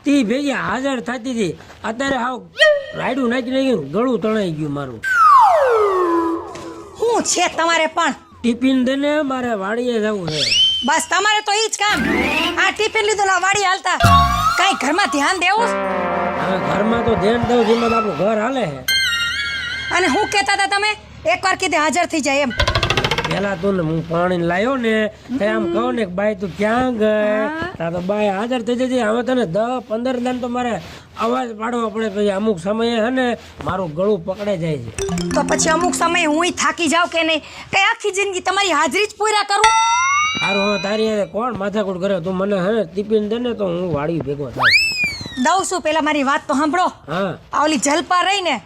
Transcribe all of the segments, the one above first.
તી ભેગી હાજર થતી હતી. અત્યારે હાવ રાયડું નાખી નાખ્યું, ગળું તણાઈ ગયું મારું. શું છે તમારે પણ? ટિફિન દઈને મારે વાડીએ જવું છે. બસ તમારે તો ઈ જ કામ. આ ટિફિન લીધું ના વાડી હાલતા. કઈ ઘરમાં ધ્યાન દેવું? હવે ઘરમાં તો ધ્યાન દઉં જેમાં આપણું ઘર હાલે છે. અને હું કહેતા હતા તમે એકવાર કીધે હાજર થઈ જાય એમ. પેલા તું ને હું પાણી લાવ્યો ને તે આમ કહું ને કે બાઈ તું ક્યાં ગઈ, તા તો બાઈ હાજર થઈ જતી. હવે તને 10-15 દાન તો મારે અવાજ પાડવો પડે, પછી અમુક સમયે હે ને મારું ગળું પકડાઈ જાય છે. તો પછી અમુક સમય હુંય થાકી જાઉં કે નહીં? કઈ આખી જિંદગી તમારી હાજરી જ પૂરા કરું? સારું હવે તારી હારે કોણ માથાકૂટ કરે? તું મને હે ને ટિફિન દે ને તો હું વાડી ભેગો થાય. દઉં છું, પેલા મારી વાત તો સાંભળો. હા આ ઓલી જલપા રહી ને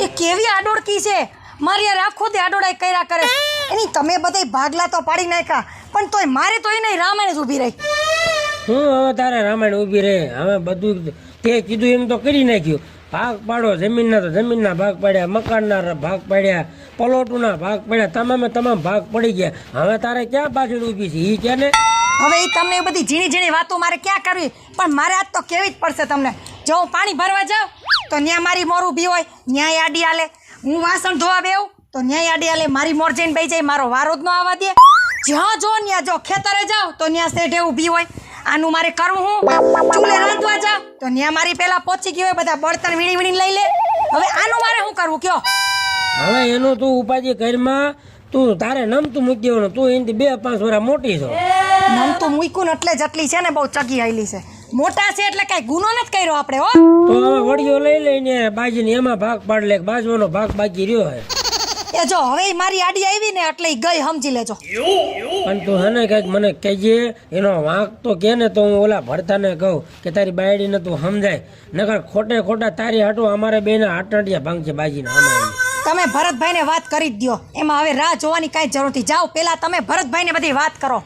એ કેવી આડોડકી છે. મારી યાર આખો દે આડોડાઈ કર્યા કરે. એની તમે બધાય ભાગલા તો પાડી નાખ્યા, પણ તોય મારે તો નહીં રામાયણ જ ઊભી રહી. હું હવે તારે રામાયણ ઊભી રહે. હવે બધું તે કીધું એમ તો કરી નાખ્યું. ભાગ પાડો, જમીનના તો જમીનના ભાગ પાડ્યા, મકાનના ભાગ પાડ્યા, પલોટુના ભાગ પાડ્યા, તમામ ભાગ પડી ગયા. હવે તારે ક્યાં પાછળ ઊભી છે ઈ કે ને? હવે એ તમને એ બધી ઝીણી ઝીણી વાતો મારે ક્યાં કરવી, પણ મારે આજ તો કેવી જ પડશે તમને. જો હું પાણી ભરવા જાઉં તો ન્યા મારી મોર ઊભી હોય, ન્યાય આડી હાલે. હું વાસણ ધોવા બેવું તો ન્યાય આડી હાલે. મારી મોર જઈને બેસી જાય, મારો વારો જ ન આવવા દે. જ્યાં જો ન્યા જો ખેતરે જાઉં તો ન્યા શેઠે ઊભી હોય. આનું મારે કરવું હું? ચૂલે રાંધવા જાઉં તો ન્યા મારી પેલા પહોંચી ગઈ હોય, બધા બળતણ વીણી વીણી લઈ લે. હવે આનું મારે શું કરવું કયો? હવે એનું તું ઉપાધિ ઘરમાં તું તારે નમતું મૂકી દેવાનું. તું એનાથી 2-5 વર્ષ મોટી છો. મન તો મૂક્યું ને એટલે જ આટલી છે ને, બહુ ચગી આવેલી છે. મોટા છે એટલે કઈ ગુનો નથી કર્યો આપણે. હો તો હવે વડીઓ લઈ લઈને બાજીને એમાં ભાગ પાડ લે, બાજવાનો ભાગ બાકી રહ્યો હે. એ જો હવે ઈ મારી આડી આવી ને એટલે ઈ ગઈ, સમજી લેજો. પણ તું હે ને કઈક મને કહેજે, એનો વાંક તો કે ને તો હું ઓલા ભરતાને કહું કે તારી બાયડીને તું સમજાય. નકર ખોટે ખોટા તારી હાટું અમારે બેના આટડિયા ભાંગ છે બાજીને. અમારે તમે ભરતભાઈને વાત કરી જ દો, એમાં હવે રાહ જોવાની કાંઈ જરૂર નથી. જાઓ પેલા તમે ભરતભાઈને બધી વાત કરો,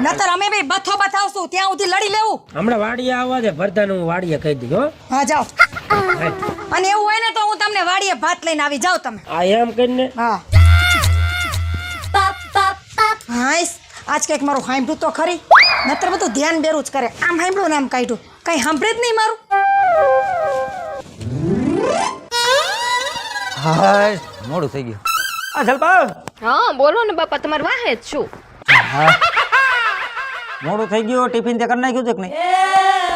નતર અમે બે બથો બતાવશું ત્યાં સુધી લડી લેવું. હમણાં વાડીએ આવવા દે ભરતાને, હું વાડીએ કહી દઈશ. હો હા જાઓ. અને એવું હોય ને તો હું તમને વાડીએ ભાત લઈને આવી. જાઓ તમે. આ એમ કરીને હા હાઈસ આજ કંઈક મારું સાંભળ્યું તો ખરી, નતર બધું ધ્યાન બેરું જ કરે. આમ સાંભળ્યું ને આમ કાઢ્યું, કઈ સાંભળે જ નહીં મારું. હા મોડું થઈ ગયું. આ જલપા, હા બોલો ને બાપા, તમારે વાહે જ છું. મોડું થઈ ગયું. ટિફિન તે કરી નાખ્યું છે કે નહીં?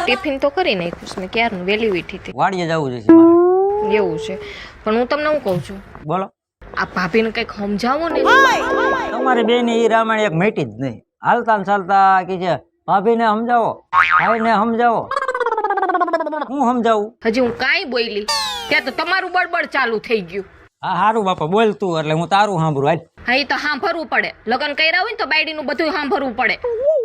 ટિફિન તો કરી નાખ્યું છે મેં ક્યારનું, વહેલી ઉઠી હતી. વાડીએ જવું છે મારે. એવું છે, પણ હું તમને શું કહું છું, બોલો. આ ભાભીને કંઈક સમજાવો ને. તમારી બેન એ રામાયણ એક મેટી જ નહીં. હાલતા ને ચાલતા કે છે ભાભીને સમજાવો, ભાઈને સમજાવો. હું સમજાવું? હજી હું કાંઈ બોલી ત્યાં તો તમારું બળબડ ચાલુ થઈ ગયું. હા સારું બાપા બોલ તું, એટલે હું તારું સાંભળું. હાલ હા એ તો સાંભળવું પડે. લગ્ન કર્યા હોય ને તો બાયડીનું બધું સાંભળવું પડે.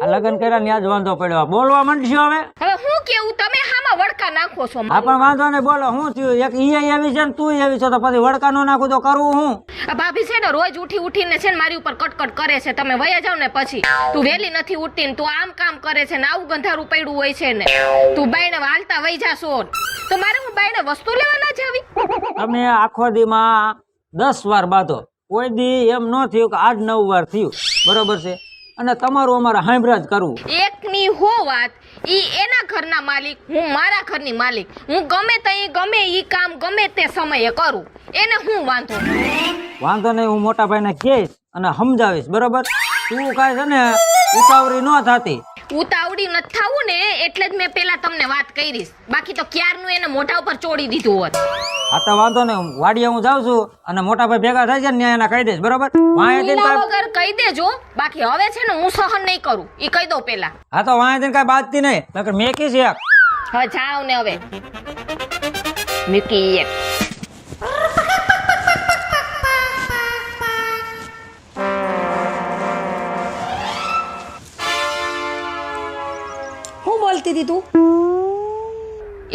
આ લગ્ન કર્યા ને જ વાંધો પડ્યો. બોલવા માંડશું હવે. હવે હું કેવું, તમે હામાં વડકા નાખો છો. હા પણ વાંધો નહીં, બોલો શું થયું? એક ઈ આવી છે ને તું આવી છો, તો પછી વડકા નો નાખું તો કરવું હું? આ ભાભી છે ને રોજ ઉઠીને છે ને મારી ઉપર કટકટ કરે છે. તમે વયા જાવ ને પછી તું વહેલી નથી ઉઠતી ને તું આમ કામ કરે છે ને આવું ગંધારું પડ્યું હોય છે ને તું બાઈને હાલતા વહી જાશો તો મારે હું બાઈને વસ્તુ લેવા ના જાવી? તમે આખો દીમાં 10 વાર બાંધો, કોઈ દી એમ ન થયું કે આજ 9 વાર થયું. બરોબર છે? અને તમારું અમારે સાંભળ્યા જ કરવું. એકની હો વાત, ઈ એના ઘરના માલિક, હું મારા ઘરની માલિક. હું ગમે તઈ ગમે ઈ કામ ગમે તે સમયે કરું, એને હું વાંધો નહીં. હું મોટા ભાઈને કહીશ અને સમજાવીશ. બરોબર? તું કાંઈ છે ને ઉતાવળી ન થતી. ઉતાવળી નથી થાવું ને એટલે જ મેં પેલા તમને વાત કરીશ, બાકી તો ક્યારનું એને મોઢા ઉપર ચોડી દીધું હોત. હા તો વાંધો નહીં, વાડીએ હું જાઉં છું અને મોટા ભાઈ ભેગા થાય છે ને એના કહી દઈશ. બરોબર? વગર કહી દેજો, બાકી હવે છે ને હું સહન નહીં કરું, ઈ કહી દઉં પેલા. હા તો વાંહે કઈ બાજતી નહીં, નકર મેકી છે એક. હા જાવ ને હવે મૂકી એક. હું બોલતી હતી તું?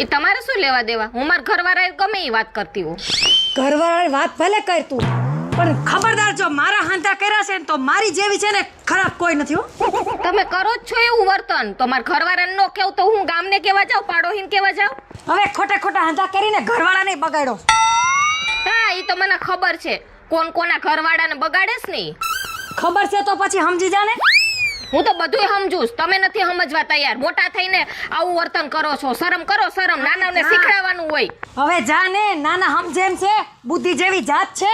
એ તમારે શું લેવા દેવા? હું મારા ઘરવાળા ગમે એ વાત કરતી હોઉં. ઘરવાળાની વાત ભલે કર તું, પણ ખબરદાર જો મારા હાંધા કર્યા છે ને તો મારી જેવી છે ને ખરાબ કોઈ નથી. હો તમે કરો જ છો એવું વર્તન, તો મારા ઘરવાળાને નો કેવું તો હું ગામને કેવા જાઉં, પાડોહીને કેવા જાઉં? હવે ખોટા હાંધા કરીને ઘરવાળાને બગાડો. હા એ તો મને ખબર છે કોણ કોના ઘરવાળાને બગાડે જ નહીં. ખબર છે તો પછી સમજી જા ને. હું તો બધુંય સમજુ છું. તમે નથી સમજવા તૈયાર. મોટા થઈને આવું વર્તન કરો છો. શરમ કરો, શરમ. નાનાને શીખડાવવાનું હોય. હવે જા ને, નાના સમજે એમ છે, બુદ્ધિ જેવી જાત છે.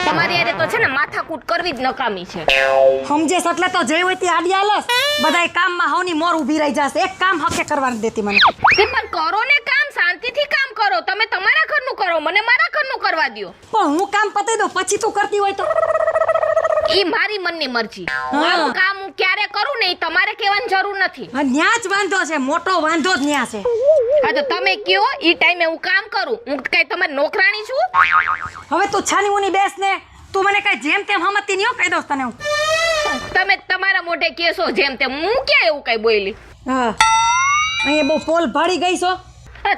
તમારી હારે તો છે ને માથાકૂટ કરવી જ નકામી છે. સમજે છે એટલે તો જે હોય તે આડી આલસ. બધાય કામમાં હવની મોર ઊભી રહી જશે. એક કામ હકે કરવા નથી દેતી મને. તે પણ કરો ને કામ, શાંતિથી કામ કરો. તમે તમારા ઘરનું કરો, મને મારા ઘરનું કરવા દ્યો. પણ હું કામ પતાઈ દઉં પછી તું કરતી હોય તો. ઈ મારી મનની મરજી. મારું કામ હું ક્યારે કરું ને ઈ તમારે કહેવાની જરૂર નથી. હા, ન્યા જ વાંધો છે, મોટો વાંધો જ ન્યા છે. હા તો તમે કયો ઈ ટાઈમે હું કામ કરું. હું કઈ તમારી નોકરાણી છું? હવે તું છાની ઉની બેસ ને. તું મને કઈ જેમ તેમ હમતી નહીં હો, કહી દઉં તને હું. તમે તમારા મોઢે કહેશો જેમ તેમ. હું ક્યાં એવું કઈ બોલી? હા, અહીંયા બહુ પોલ ભાડી ગઈ છો.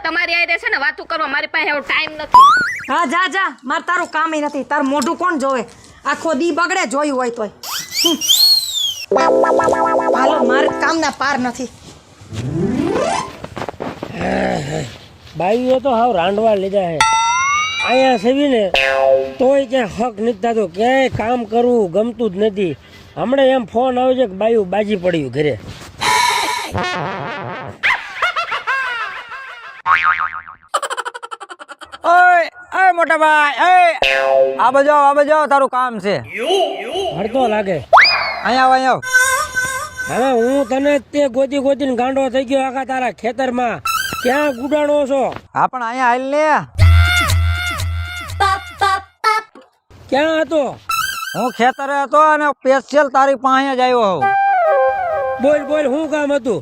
તમારી આઈ છે ને વાતું કરવા મારી પાસે એવો ટાઈમ નથી. હા, જા જા, મારે તારું કામ નથી. તારું મોઢું કોણ જોવે? આખો દી બગડે જોયું હોય તોય. હાલો, મારે કામના પાર નથી. બાઈઓ તો હાવ રાંડવા લીધા છે. અહીંયા સેવીને તોય ક્યાં હક નથી થતો. ક્યાંય કામ કરવું ગમતું જ નથી. હમણાં એમ ફોન આવે છે કે બાયું બાજી પડ્યું ઘરે. ઓય મોટા ભાઈ, આ બાજુ તારું કામ છે. હરતો લાગે. અહીંયા આવ. હવે હું તને તે ગોતી ગોતીને ગાંડો થઈ ગયો આખા તારા ખેતરમાં. ક્યાં ગુડાણો છો? હા પણ અહીંયા હાલ લે. ક્યાં હતો? હું ખેતરે હતો અને સ્પેશિયલ તારી પાસે જ આવ્યો હોઉં. બોલ બોલ, શું કામ હતું?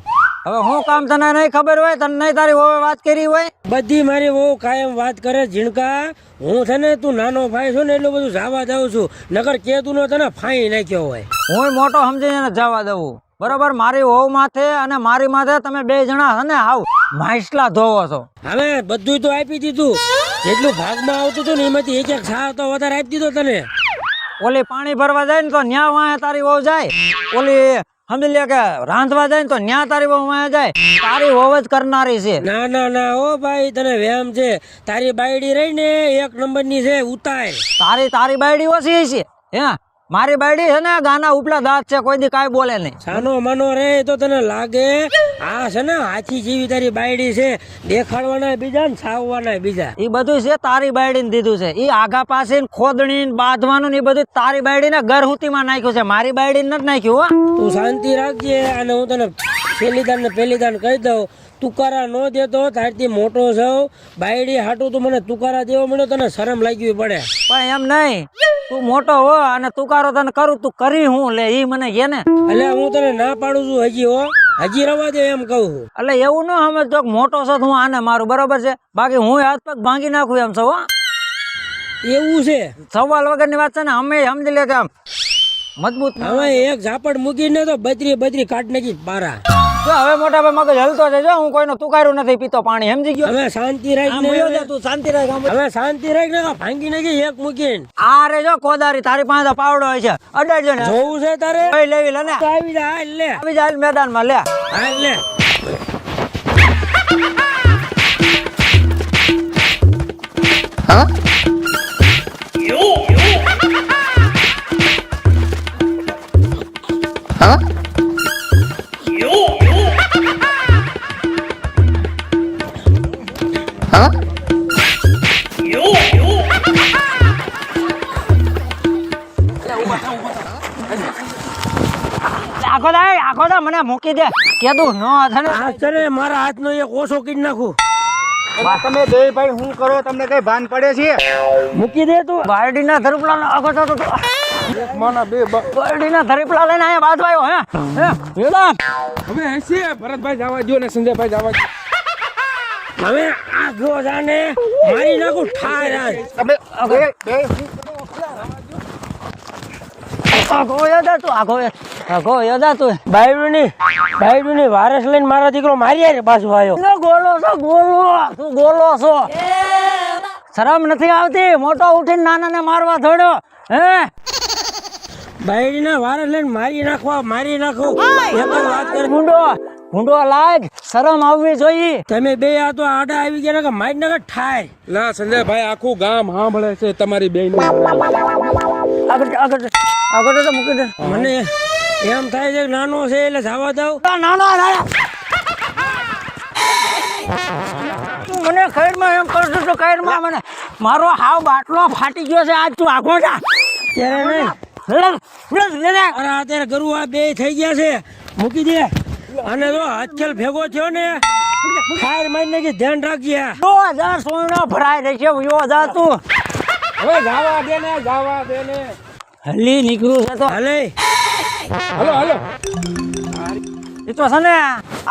હવે હું કામ તને નહીં ખબર હોય, તને નહીં તારી વહુએ વાત કરી હોય. બધી મારી બહુ કાયમ વાત કરે ઝીણકા. હું છે ને તું નાનો ભાઈ છો ને એટલું બધું જવા દઉં છું. નકર કે તું તને ફાઈ નાખ્યો હોય. હું મોટો સમજીને જવા દઉં. બરોબર, મારી વહુ માથે અને મારી માથે તમે બે જણા છે ને હાવ માઇસલા ધોવો છો. હવે બધું તો આપી દીધું. જેટલું ભાગમાં આવતું હતું ને એમાંથી એક છા તો વધારે આપી દીધો તને. ઓલી પાણી ભરવા જાય ને તો ન્યા વાંહે તારી વહુ જાય. ઓલી સમજી લે કે રાંધવા જાય ને તો ન્યા તારી વહુ વાંહે જાય. તારી વહુ જ કરનારી છે. ના ના ના ઓ ભાઈ, તને વ્યામ છે. તારી બાયડી રહી ને એક નંબરની છે, ઉતાર. તારી બાયડી ઓછી છે. હે, મારી બાયડી છે ને ગાના ઉપલા દાંત છે, કોઈ દી કાંઈ બોલે નહીં. સાનો માનો રે તો તને લાગે આ છે ને હાથી જેવી તારી બાયડી છે. દેખાડવાના બીજા ને છાવવાના બીજા. એ બધું છે તારી બાયડી ને દીધું છે. એ આગા પાસે ખોદણી બાંધવાનું ને એ બધું તારી બાયડી ને ગરહુતીમાં નાખ્યું છે. મારી બાયડી ને નથી નાખ્યું. હો, તું શાંતિ રાખજે. અને હું તને છેલ્લી દાન ને પહેલી દાન કહી દઉં, તુકારા નો દેતો. તારથી મોટો છો, બાયડી હાટું તું મને તુકારા દેવો મળ્યો, તને શરમ લાગવી પડે. પણ એમ નહીં, તું મોટો હો અને તુકારો તને કરું, તું કરી હું લે ઈ મને કે ને. એટલે હું તને ના પાડું છું હજી. હો, હજી રવા દે એમ કહું. એટલે એવું ન સમજતો કે મોટો છો હું આને મારું, બરોબર છે. બાકી હું હાથ પગ ભાંગી નાખું એમ છો. હો, એવું છે? સવાલ વગરની વાત છે ને. અમે સમજી લે કે આમ મજબૂત. હવે એક ઝાપડ મૂકીને તો બદરી કાઢ નાખી પારા. જો હવે મોટા ભાઈ મગજ હલતો છે. જો હું કોઈનો તુકારું નથી પીતો પાણી, સમજી ગયો. હવે શાંતિ રાખ ને. તું શાંતિ રાખ. હવે શાંતિ રાખ ને. ભાંગી નાખી એક મૂકીને. આ રે જો કોદારી તારી પાસે પાવડો હોય છે, અડાડજો ને. જોવું છે તારે? લઈ લેવી લે ને. તો આવી જા, હાલ લે. આવી જાય મેદાનમાં લે. હાલ લે. આખો દા મને મૂકી દે. કેદું નો થને. આ છે ને મારા હાથનો એક ઓછો કરી નાખું. તમે બે ભાઈ શું કરો? તમને કઈ ભાન પડે છે? મૂકી દે તું. બારડીના ધરપલા આખો તો માના બે બારડીના ધરપલા લઈને અહીંયા બાંધવાયો. હે વેલા હવે હશે. ભરતભાઈ જવા દો ને સંજયભાઈ જવા દો. હવે આ જો જાને મારી નાખું ઠાર આજ. તમે આખો યદા તું બાયડુની વારસ લઈને મારા દીકરો મારી રે પાછું આવ્યો. ગોલો છો તું ગોલો છો. શરમ નથી આવતી? મોટો ઉઠીને નાના ને મારવા થોડો. હે, બાયડીના વારસ લઈને મારી નાખો. એક જ વાત કરે. ભૂંડો લાગ. શરમ આવવી જોઈએ. તમે બે આ તો આડા આવી ગયા કે મારી નાખે ઠાર. ના સંજયભાઈ, આખું ગામ સાંભળે છે તમારી બેન. આગળ તો મૂકી દે. મને એમ થાય છે કે નાનો છે એટલે જવા દઉં. નાનો તું મને ખૈરમાં એમ કરશું તો ખૈરમાં મને મારો હાવ બાટલો ફાટી ગયો છે આજ તું આગો જા ત્યારે નહીં. અરે અત્યારે ગરુ આ બે થઈ ગયા છે, મૂકી દે. અને જો આજકાલ ભેગો થયો ને ફાયર મારી નાખી, ધ્યાન રાખજે. 2000 સોયનો ભરાઈ રહેશે યો જા તું હવે જવા દે ને, જવા દે ને. હલી નીકળું છે તો હાલે હાલો હાલો. એ તો છે ને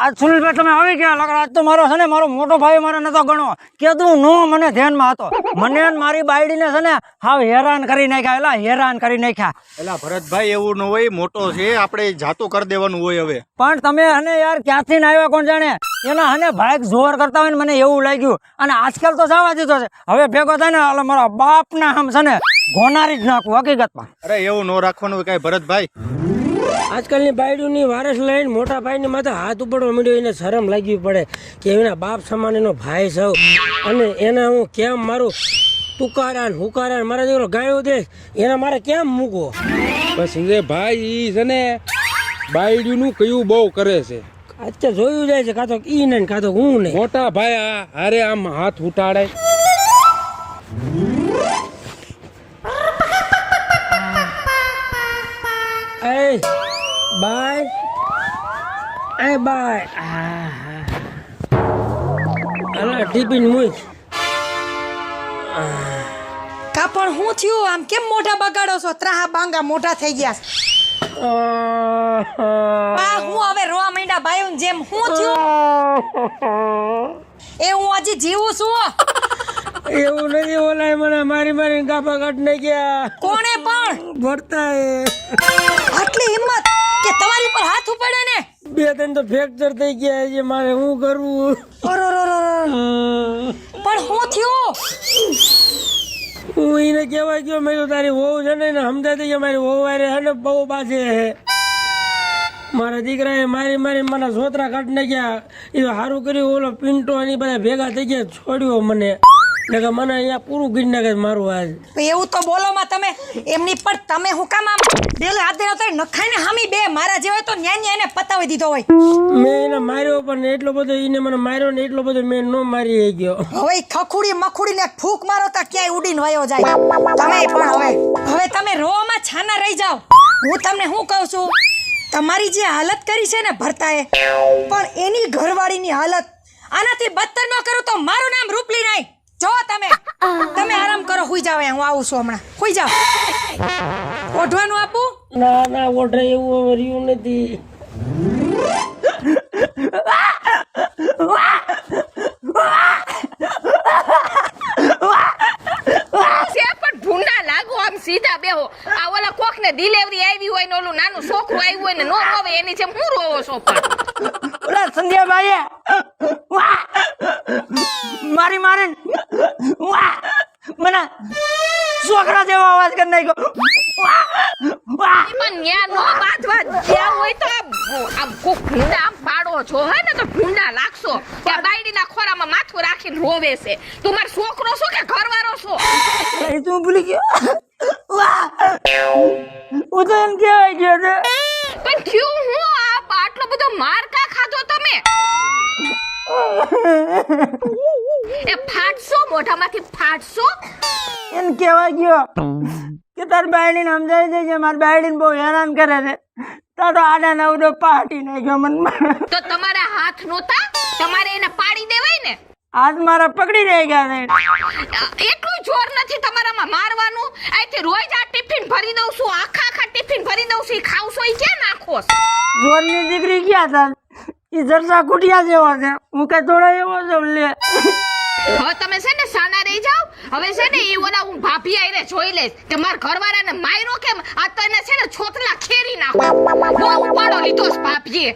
આજ સુનિલભાઈ તમે આવી ગયા લગડ આજ તો મારો છે ને મારો મોટો ભાઈ મારે નતો ગણો કે તું નો મને ધ્યાનમાં હતો મને ને મારી બાયડીને છે ને હાવ હેરાન કરી નાખ્યા એલા હેરાન કરી નાખ્યા એલા ભરતભાઈ એવું ન હોય, મોટો છે આપણે જાતું કરી દેવાનું હોય. હવે પણ તમે હને યાર ક્યાંથી ને આવ્યા કોણ જાણે એના હને ભાઈક જોર કરતા હોય ને મને એવું લાગ્યું અને આજકાલ તો જવા દીધો છે હવે ભેગો થાય ને એટલે મારા બાપના આમ છે ને ગોનારી જ નાખું હકીકતમાં. અરે એવું ન રાખવાનું હોય કઈ ભરતભાઈ. આજકાલની બાયડીની વારસ લઈને મોટા ભાઈની માથે હાથ ઉપાડવા માંડ્યો, એને શરમ લાગવી પડે કે એના બાપ સમાન એનો ભાઈ સૌ, અને એને હું કેમ મારું તુકારા ને હુકારા ને મારા જેવો ગાયો દે એને મારે કેમ મૂકવો. બસ એ ભાઈ ઈ છે ને બાયડીનું કયું બહુ કરે છે. અત્યારે જોયું જાય છે કાં તો ઈ ને કાં તો હું ને. મોટા ભાઈ આ હારે આમ હાથ ઉટાડે. એ બાય એ બાય અલા ટિફિન મૂક. કા પણ હું થયું આમ કેમ મોઢા બગાડો છો? ત્રાહા બાંગા મોઢા થઈ ગયા છે. બા હું હવે રોવા માંડ્યા ભાઈઓ જેમ. હું થયું એ હું હજી જીવું છું. એવું નથી, ઓલાય મને મારી મારી ગાપા કાઢ નાખ્યા. કોણે પણ ભરતા આટલી હિંમત કે તમારી પર હાથ ઉપાડે ને? 2-3 તો ફ્રેક્ચર થઈ ગયા છે, મારે શું કરવું? પણ હું થયું? હું એને કહેવાય ગયો મેં તો તારી વહુ છે ને એને સમજાતી કે મારી વહુ વારે હે ને બહુ બાજે હે. મારા દીકરાએ મારી મારી મને સોતરા કાઢી નાખ્યા. એ તો સારું કર્યું ઓલો પિન્ટો અને બધા ભેગા થઈ ગયા, છોડ્યો મને. એટલે મને અહીંયા પૂરું કરી નાખે મારું આજ. એવું તો બોલો માં તમે એમની પર તમે હું કામ આમ બેલે હાથે નખાઈ ને હામી બે મારા જેવા તો ન્યા એને પતાવી દીધો હોય. મેં એને માર્યો પણ એટલો બધો એને મને માર્યો ને એટલો બધો મેં નો મારી ગયો. હવે ખખુડી મખુડી ને ફૂક મારો તા ક્યાંય ઉડીને વયો જાય. તમે પણ હવે તમે રોવામાં છાના રહી જાઓ. હું તમને શું કહું છું, તમારી જે હાલત કરી છે ને ભરતાએ, પણ એની ઘરવાળીની હાલત આનાથી બદતર ન કરું તો મારું નામ રૂપલી નહીં. જો તમે આરામ કરો, હુઈ જાવ. હું આવું છું હમણાં. હુઈ જાવ. ઓઢવાનું આપું? ના ના ઓઢે એવું રહ્યું નથી. પણ ભૂંડા લાગો આમ સીધા બેહો. આ ઓલા કોક ને ડિલિવરી આવી હોય ને ઓલું નાનું છોકરું આવ્યું હોય ને નો રોવે એની જેમ હું રોવો છો? પણ ઓલા સંધ્યાભાઈએ મારી મારે મને છોકરા જેવો અવાજ કરી નાખ્યો. પણ ન્યા નો બાંધવા જ્યાં હોય તો આમ કોક ભૂંડા આમ પાડો છો હે ને તો ભૂંડા લાગશો. કે આ બાયડીના ખોરામાં માથું રાખીને રોવે છે. તું મારો છોકરો છો કે ઘરવાળો છો? એ તું ભૂલી ગયો. હું તો એમ કહેવાય ગયો છે. પણ થયું હું આટલો બધો માર કા ખાધો તમે? એ ફાટશો મોઢામાંથી ફાટશો. એમ કહેવાય ગયો કે તાર બાયડીને સમજાવી દેજે મારી બાયડીને બહુ હેરાન કરે છે. તો આડા નવડો પાટી નાખ્યો મનમાં. તો તમારા હાથ નહોતા? તમારે એને પાડી દેવાય ને. હાથ મારા પકડી રહી ગયા છે. એટલું જોર નથી તમારામાં મારવાનું. અહીંથી રોજ આ ટિફિન ભરી દઉં છું, આખા ટિફિન ભરી દઉં છું. ખાવશો એ ક્યાં નાખો? જોરની દીકરી ક્યાં હતા? એ જરસા કુટિયા જેવો છે. હું કઈ થોડો એવો છું લે. હવે તમે છે ને સાના રહી જાવ. હવે છે ને એ ઓલા હું ભાભી આઈને જોઈ લઈશ કે મારા ઘરવાળાને માર્યો કેમ. આ તો એને છે ને છોતલા ખેરી નાખો. બહુ ઉપાડો લીધો છે ભાભીએ.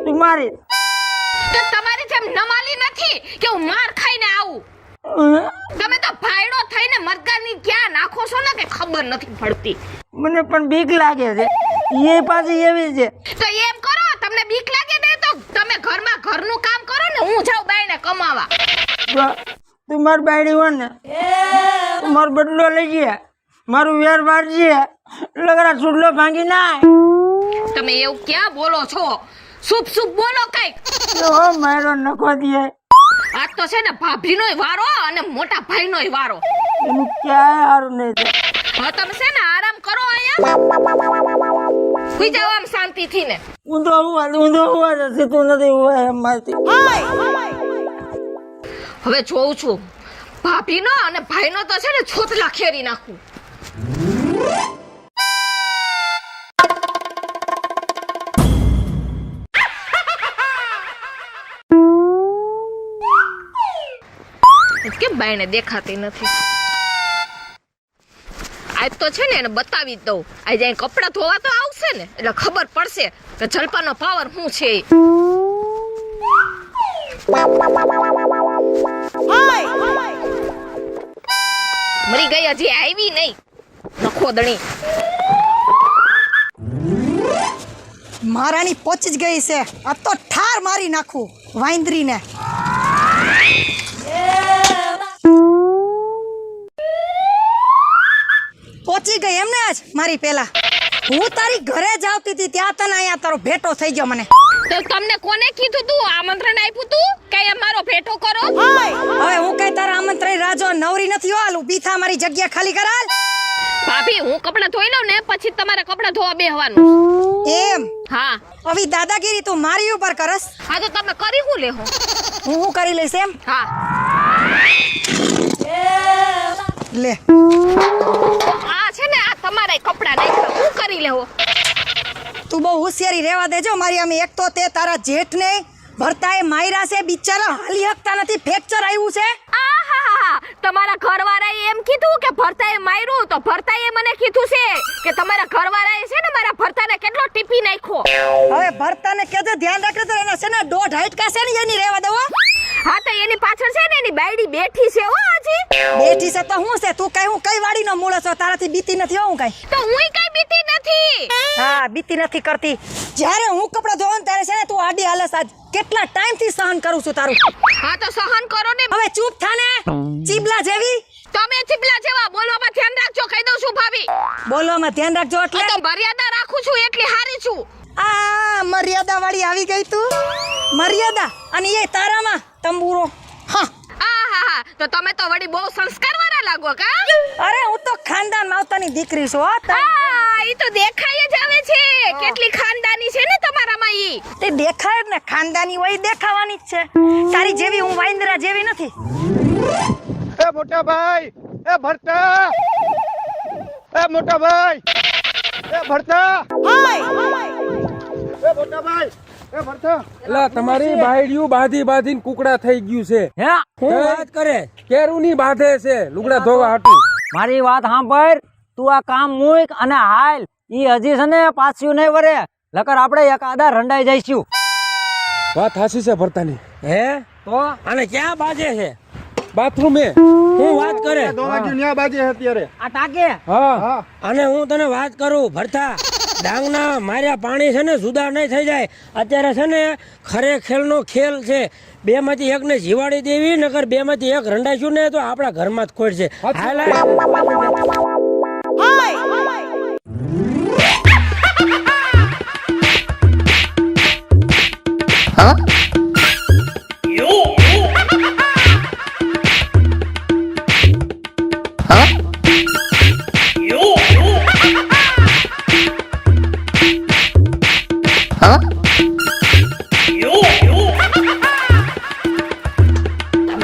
તું મારી તો તમારી જેમ નમાલી નથી કે હું માર ખાઈને આવું. તમે તો ભાઈડો થઈને મરગાની ક્યાં નાખો છો ને કે ખબર નથી પડતી. મને પણ બીક લાગે છે. એ પાછી એવી છે. તો એમ કરો, તમને બીક લાગે ને તો તમે ઘરમાં ઘરનું કામ કરો ને હું જાઉં બાઈને કમાવા. તું મારી બાયડી હોય ને મારો બદલો લઈ ગયા, મારું વેર મારજે. લગડા ચૂડલો ભાંગી નાય. તમે એવું ક્યાં બોલો છો? શુભ શુભ બોલો કઈક. એવો મારો નખો દે. આજ તો છે ને ભાભીનોય વારો અને મોટા ભાઈનોય વારો. એનું ક્યાંય હારું નહીં થાય. હવે તમે છે ને આરામ કરો અહીંયા. સુઈ જાઓ આમ શાંતિથી ને. ઊંધો હુવા છે તું નથી હુવા એમ મારતી. હવે જોઉં છું ભાભીનો અને ભાઈનો તો છે ને છોતલા ખેરી નાખું. કેમ બાઈને દેખાતી નથી? આજ તો છે ને એને બતાવી જ દઉં. આજે અહીં કપડાં ધોવા તો આવશે ને એટલે ખબર પડશે કે જલપાનો પાવર શું છે. મરી ગઈ હજી આવી નહીં નખો દણી. મારાની પહોંચી જ ગઈ છે. આ તો ઠાર મારી નાખું વાંદરીને. પહોંચી ગઈ એમને આજ મારી પેલા. હું તારી ઘરે જ આવતી હતી ત્યાં તને અહીંયા તારો ભેટો થઈ ગયો મને. તો તમને કોને કીધું તું આમંત્રણ આપ્યું તું કે અમારો ભેટો કરો? હવે હું કઈ તારા આમંત્રણ રાજો નવરી નથી હાલ. ઊભી થા મારી જગ્યા ખાલી કરાલ. ભાભી હું કપડાં ધોઈ લઉં ને પછી તમારે કપડાં ધોવા બેહવાનું. એમ હા હવે દાદાગીરી તું મારી ઉપર કરસ. હા તો તમે કરી હું લેહો. હું કરી લઈશ એમ. હા લે આ છે ને આ તમારે કપડાં નાખ્યા હું કરી લેહો. તું બહુ હોશિયારી રહેવા દેજો મારી. અમે એક તો તે તારા જેઠને ભરતાએ માયરા છે બિચારા હાલી હકતા નથી. ફ્રેક્ચર આવ્યું છે. આહાહા, તમારા ઘરવાળાએ એમ કીધું કે ભરતાએ માર્યું તો ભરતાએ મને કીધું છે કે તમારા ઘરવાળાએ છે ને મારા ભરતાને કેટલો ટીપી નાખ્યો. હવે ભરતાને કેજે ધ્યાન રાખે તો એના છે ને 1.5 હાઈટકા છે ને એની રહેવા દેવો. હા તો એની પાછળ છે ને એની બાયડી બેઠી છે હો હજી. બેઠી છે તો હું છે તું કઈ હું કઈ વાડીનો મૂળ છો? તારાથી બીતી નથી હો હું કઈ. તો હુંય કઈ બીતી નથી. હા બીતી નથી કરતી. જ્યારે હું કપડા ધોવાનું ત્યારે છે ને તું આડી હાલસ. આજ કેટલા ટાઈમથી સહન કરું છું તારું. હા તો સહન કરો ને. હવે ચૂપ થા ને ચીબલા જેવી. તમે ચીપલા જેવા બોલવામાં ધ્યાન રાખજો કહી દઉં છું ભાભી. બોલવામાં ધ્યાન રાખજો આ એટલે. તો મર્યાદા રાખું છું એટલી હારી છું. આ મર્યાદા વાળી આવી ગઈ તું. મર્યાદા અને એ તારામાં તંબુરો. હા આહાહા, તો તમે તો વળી બહુ સંસ્કારવાળા લાગો કા? અરે હું તો ખાનદાન માવતાની દીકરી છું. હો હા ઈ તો દેખાય જ આવે છે કેટલી ખાનદાની છે ને તમારામાં ઈ. તે દેખાય જ ને. ખાનદાની હોય દેખાવાની જ છે. તારી જેવી હું વાંદરા જેવી નથી. એ મોટા ભાઈ, એ ભરતા, એ મોટા ભાઈ, એ ભરતા, એ મોટા ભાઈ, એ ભરતા. એટલે તમારી બાયડીયું બાંધી બાંધીને કુકડા થઈ ગયું છે. હે હું વાત કરે કેરું ની બાંધે છે લુગડા ધોવા હાટું. મારી વાત સાંભળ. તું આ કામ મૂક અને હાલ. ઈ હજી છે ને પાછું નહીં વરે. લકર આપણે એક આદા રંડાઈ જઈશું. વાત હાસી છે ભરતાની. હે તો અને ક્યાં બાજે છે? બાથરૂમે. હું વાત કરે ધોવા ગયું ન્યા બાજે અત્યારે. આ ટાકે હા હા અને હું તને વાત કરું ભરતા. ડાંગના માર્યા પાણી છે ને જુદા નહીં થઈ જાય. અત્યારે છે ને ખરે ખેલનો ખેલ છે. 2 માંથી એકને જીવાડી દેવી નકર 2 માંથી એક રંડાઈશું ને તો આપણા ઘરમાં જ ખોટ છે. હાલ હાલ.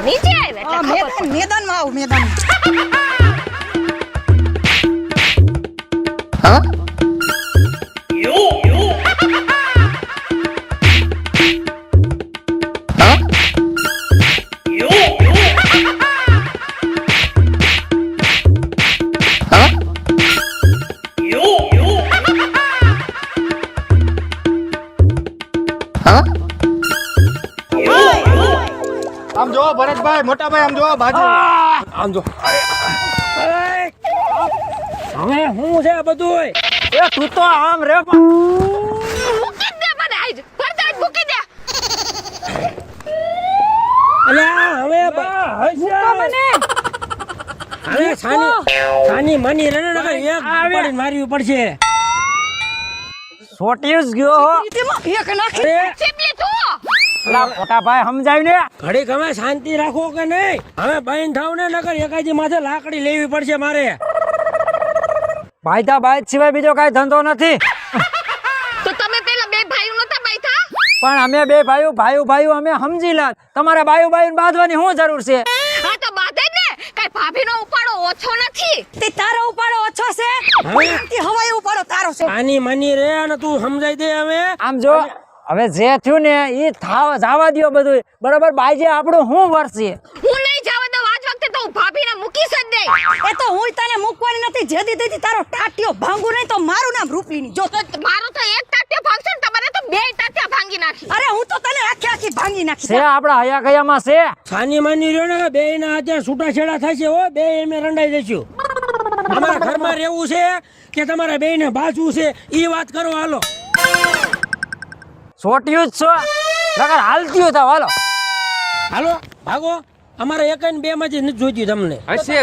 નીચે આવે એટલે ખબર મેદાન મેદાનમાં આવું મેદાન. આમ જો ભરતભાઈ, મોટા ભાઈ આમ જો બાજુ. આમ જો. હવે હું છે આ બધું? એ તું તો આમ રે. મૂકી દે મને આજ ભરતા જ મૂકી દે. અલ્યા હવે હશે. હવે સાની માની રે ને નકર એક ઉપાડીને મારવી પડશે. સોટિયું જ ગયો હો. તેમાં એક નાખી અરે ચીપલી તું પેલા મોટા ભાઈ સમજાવીને. ઘડીક હવે શાંતિ રાખો કે નહીં? હવે બહેન થાવ ને નકર એકાજી માથે લાકડી લેવી પડશે મારે. ભાઈતા ભાઈ સિવાય બીજો કાંઈ ધંધો નથી. તો તમે પેલા બે ભાઈઓ નતા બાઈથા પણ અમે બે ભાઈઓ અમે સમજી લાત. તમારે બાયું બાંધવાની શું જરૂર છે? હા તો બાધે જ ને કઈ ભાભીનો ઉપાડો ઓછો નથી તે તારો ઉપાડો ઓછો છે હવે તે હવાઈ ઉપાડો તારો છે આની માની રે અને તું સમજાઈ દે હવે. આમ જો હવે જે થયું ને એ જવા દ્યો બધું બરોબર. બાઈજે આપણું શું વર્ષે હું નહીં જવા દઉં આજ વખતે તો હું ભાભીને મૂકી જ દે એ તો હું તને મૂકવાની નથી. જેદી તેથી તારો ટાટિયો ભાંગુ નહીં તો મારું નામ રૂપલીની. જો તો મારું તો એક તાટ્યો ભાગશે ને તમારે તો બે તાટ્યા ભાંગી નાખી અરે હું તો તને આખી ભાંગી છે નાખી. આપણા હયા કયામાં છે. સાની માની રહ્યો ને બે ના અત્યારે છૂટાછેડા થશે હો. બે એમે રંડાઈ જશું. તમારા ઘરમાં રહેવું છે કે તમારા બે ને બાજવું છે એ વાત કરો. હાલો સોટિયું જ છો નકર હાલતીયું થાવ. હાલો હાલો ભાગો. અમારે એક ને બે માંથી નથી જોઈતી તમને. હશે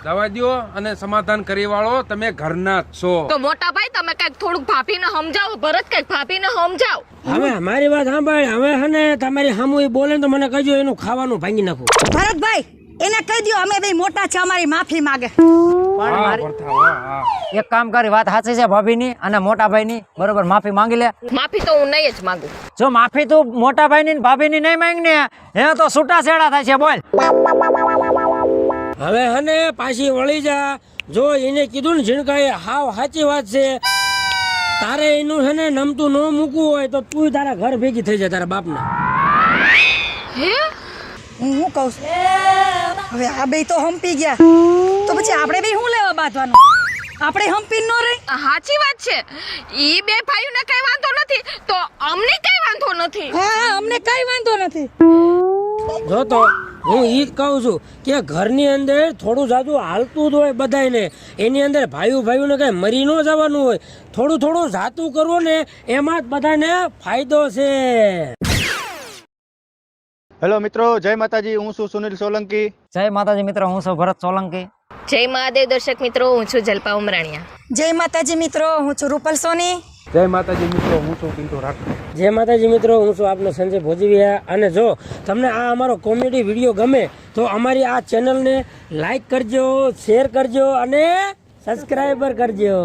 જવા દ્યો અને સમાધાન કરી વાળો તમે ઘરના જ છો. તો મોટા ભાઈ તમે કઈક થોડુંક ભાભીને સમજાવો ભરત કઈક ભાભીને સમજાવ હવે મારી વાત સાંભળ. હવે હે ને તમારી સામું બોલે ને તો મને કહેજો એનું ખાવાનું ભાંગી નાખું. ભરતભાઈ એને કહી દો અમે બે મોટા છે અમારી માફી માંગે. પણ હા, મારી વર્થા, હા, હા. એક કામ કરી, વાત સાચી છે ભાભીની અને મોટા ભાઈની, બરોબર માફી માંગી લે. માફી તો હું નહીં જ માંગુ જો માફી તું મોટા ભાઈની ને ભાભીની નહીં માંગ ને હે તો છૂટાછેડા થાય છે. બોલ હવે હને પાછી વળી જા. જો એને કીધું ને ઝીણકાએ હાવ સાચી વાત છે. તારે એનું છે ને નમતું ન મૂકવું હોય તો તું તારા ઘર ભેગી થઈ જાય તારા બાપના. હે હું કહું છું હવે આ બે તો હંપી ગયા તો પછી આપણે બે શું લેવા બાંધવાનું? આપણે હંપી ન રહી. સાચી વાત છે. ઈ બે ભાઈઓને કઈ વાંધો નથી તો અમને કઈ વાંધો નથી. હા અમને કઈ વાંધો નથી. જો તો હું ઈ જ કહું છું કે ઘરની અંદર થોડું જાજુ હાલતું જ હોય બધાયને. એની અંદર ભાઈઓને કઈ મરી ન જવાનું હોય. થોડું થોડું જાતું કરવું ને એમાં જ બધાને ફાયદો છે. હેલો મિત્રો, જય માતાજી. હું છું સુનિલ સોલંકી. જય માતાજી મિત્રો, હું છું ભરત સોલંકી. જય મહાદેવ દર્શક મિત્રો, હું છું જલ્પા ઉમરાણીયા. જય માતાજી મિત્રો, હું છું રૂપલ સોની. જય માતાજી મિત્રો, હું છું પિન્ટુ રાઠોડ. જય માતાજી મિત્રો, હું છું આપનો સંજય ભોજવિયા. અને જો તમને આ અમારો કોમેડી વિડીયો ગમે તો અમારી આ ચેનલને લાઈક કરજો, શેર કરજો અને સબસ્ક્રાઈબર કરજો.